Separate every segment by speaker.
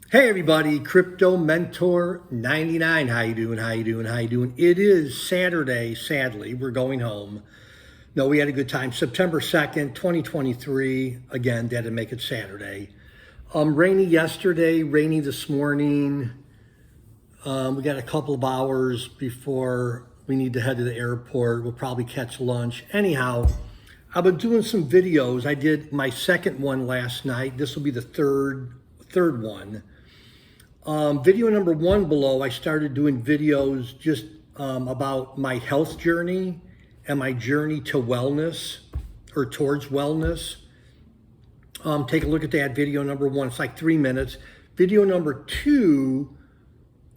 Speaker 1: Hey everybody, Crypto Mentor 99. How you doing? How you doing? How you doing? It is Saturday, sadly. We're going home. No, we had a good time. September 2nd, 2023. Again, did to make it Saturday. Rainy yesterday, rainy this morning. We got a couple of hours before we need to head to the airport. We'll probably catch lunch. Anyhow, I've been doing some videos. I did my second one last night. This will be the third one. Video number one below, I started doing videos just about my health journey and my journey to wellness or towards wellness. Take a look at that video number one. It's like 3 minutes. Video number two,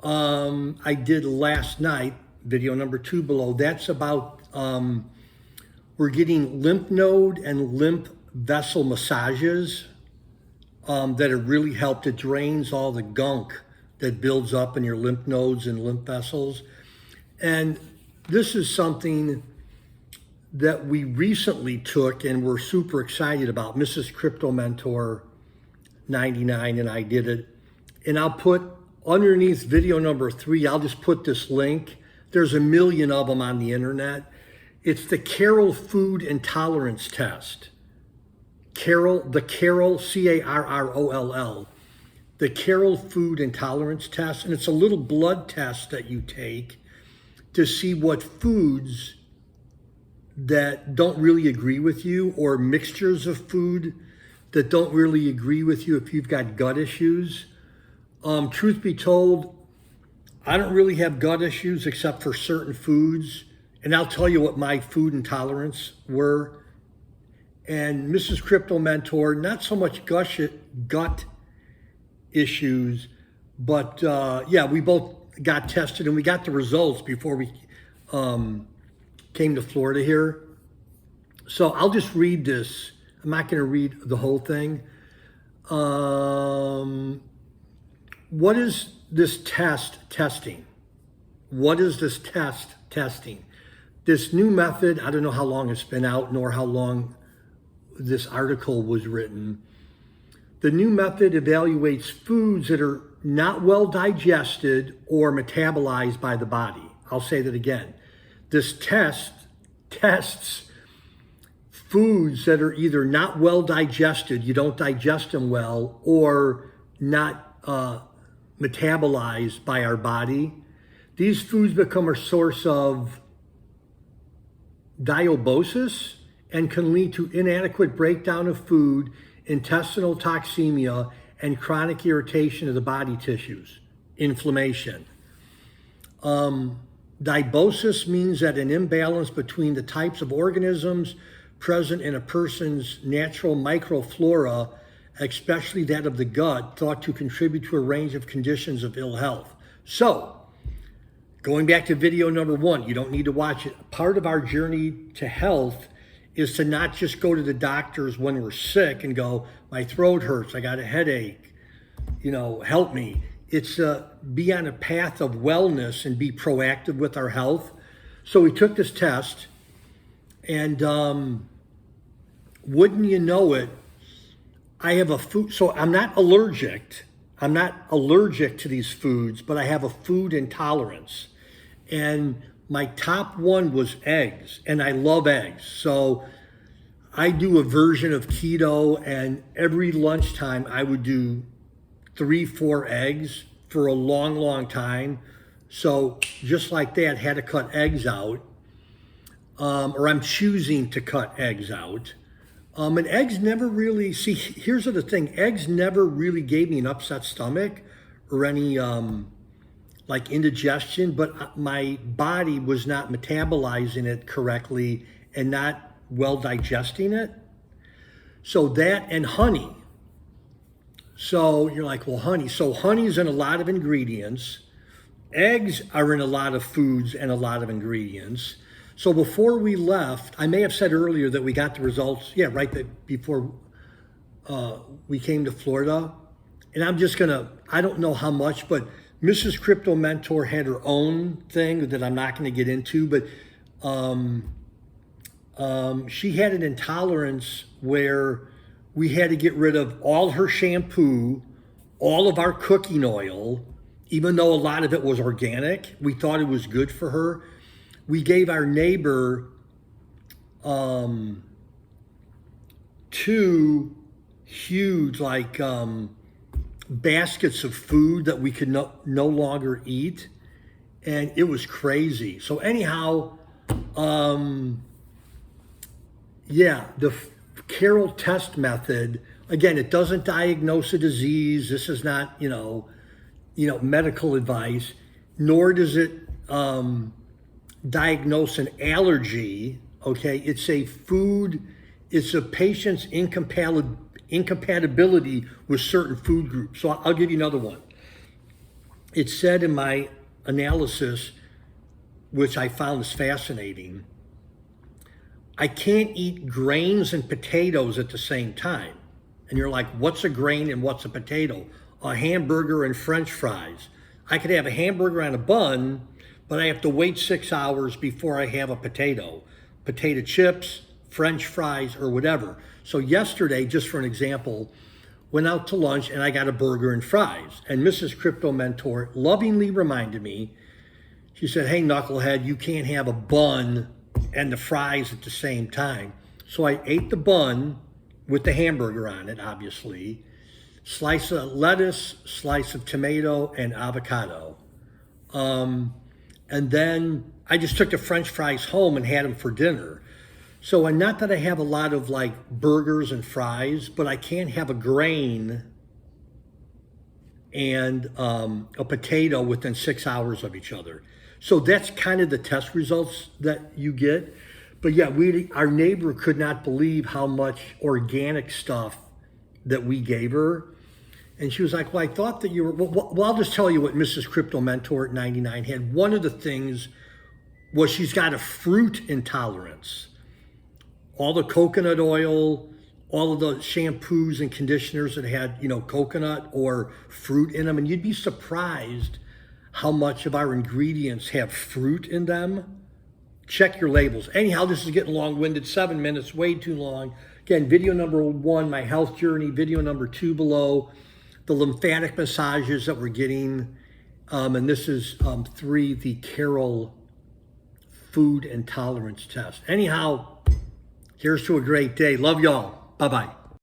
Speaker 1: I did last night, video number two below. That's about, we're getting lymph node and lymph vessel massages that have really helped. It drains all the gunk that builds up in your lymph nodes and lymph vessels. And this is something that we recently took and we're super excited about. Mrs. Crypto Mentor 99 and I did it. And I'll put underneath video number 3, I'll just put this link. There's a million of them on the internet. It's the Carroll food intolerance test. The Carroll, Carroll, the Carroll food intolerance test. And it's a little blood test that you take to see what foods that don't really agree with you, or mixtures of food that don't really agree with you if you've got gut issues. Truth be told, I don't really have gut issues except for certain foods. And I'll tell you what my food intolerance were. And Mrs. Crypto Mentor, not so much gut issues, but yeah, we both got tested and we got the results before we came to Florida here. So I'll just read this. I'm not going to read the whole thing. What is this testing? What is this testing? This new method, I don't know how long it's been out, nor how long this article was written. The new method evaluates foods that are not well digested or metabolized by the body. I'll say that again. This test tests foods that are either not well digested, you don't digest them well, or not metabolized by our body. These foods become a source of diabosis and can lead to inadequate breakdown of food, intestinal toxemia, and chronic irritation of the body tissues, inflammation. Diabosis means that an imbalance between the types of organisms present in a person's natural microflora, especially that of the gut, thought to contribute to a range of conditions of ill health. So, going back to video number one, you don't need to watch it. Part of our journey to health is to not just go to the doctors when we're sick and go, my throat hurts, I got a headache, help me. It's be on a path of wellness and be proactive with our health. So we took this test, and wouldn't you know it, I have a food, so I'm not allergic to these foods, but I have a food intolerance. And my top one was eggs, and I love eggs. So I do a version of keto, and every lunchtime I would do 3-4 eggs for a long time. So just like that, had to cut eggs out, or I'm choosing to cut eggs out. And eggs never really, here's the thing, eggs never really gave me an upset stomach or any like indigestion, but my body was not metabolizing it correctly and not well digesting it. So that, and honey. So you're like, well, honey. So honey is in a lot of ingredients. Eggs are in a lot of foods and a lot of ingredients. So before we left, I may have said earlier that we got the results, before we came to Florida. And I don't know how much, but Mrs. Crypto Mentor had her own thing that I'm not going to get into, but she had an intolerance where we had to get rid of all her shampoo, all of our cooking oil, even though a lot of it was organic, we thought it was good for her. We gave our neighbor two huge baskets of food that we could no longer eat, and it was crazy. So anyhow, yeah, the Carroll test method, again, it doesn't diagnose a disease. This is not medical advice, nor does it diagnose an allergy. Okay, it's a patient's incompatibility with certain food groups. So I'll give you another one. It said in my analysis, which I found is fascinating, I can't eat grains and potatoes at the same time. And you're like, what's a grain and what's a potato? A hamburger and French fries. I could have a hamburger on a bun, but I have to wait 6 hours before I have a potato chips, French fries, or whatever. So yesterday, just for an example, went out to lunch and I got a burger and fries. And Mrs. Crypto Mentor lovingly reminded me, she said, hey, knucklehead, you can't have a bun and the fries at the same time. So I ate the bun with the hamburger on it, obviously, slice of lettuce, slice of tomato, and avocado. And then I just took the French fries home and had them for dinner. So, and not that I have a lot of burgers and fries, but I can't have a grain and a potato within 6 hours of each other. So that's kind of the test results that you get. But yeah, our neighbor could not believe how much organic stuff that we gave her. And she was like, well, I thought that you were, well, I'll just tell you what Mrs. Crypto Mentor at 99 had. One of the things was she's got a fruit intolerance. All the coconut oil, all of the shampoos and conditioners that had, coconut or fruit in them. And you'd be surprised how much of our ingredients have fruit in them. Check your labels. Anyhow, this is getting long-winded, 7 minutes, way too long. Again, video number 1, my health journey. Video number 2 below, the lymphatic massages that we're getting. And this is 3, the Carroll food intolerance test. Anyhow, here's to a great day. Love y'all. Bye-bye.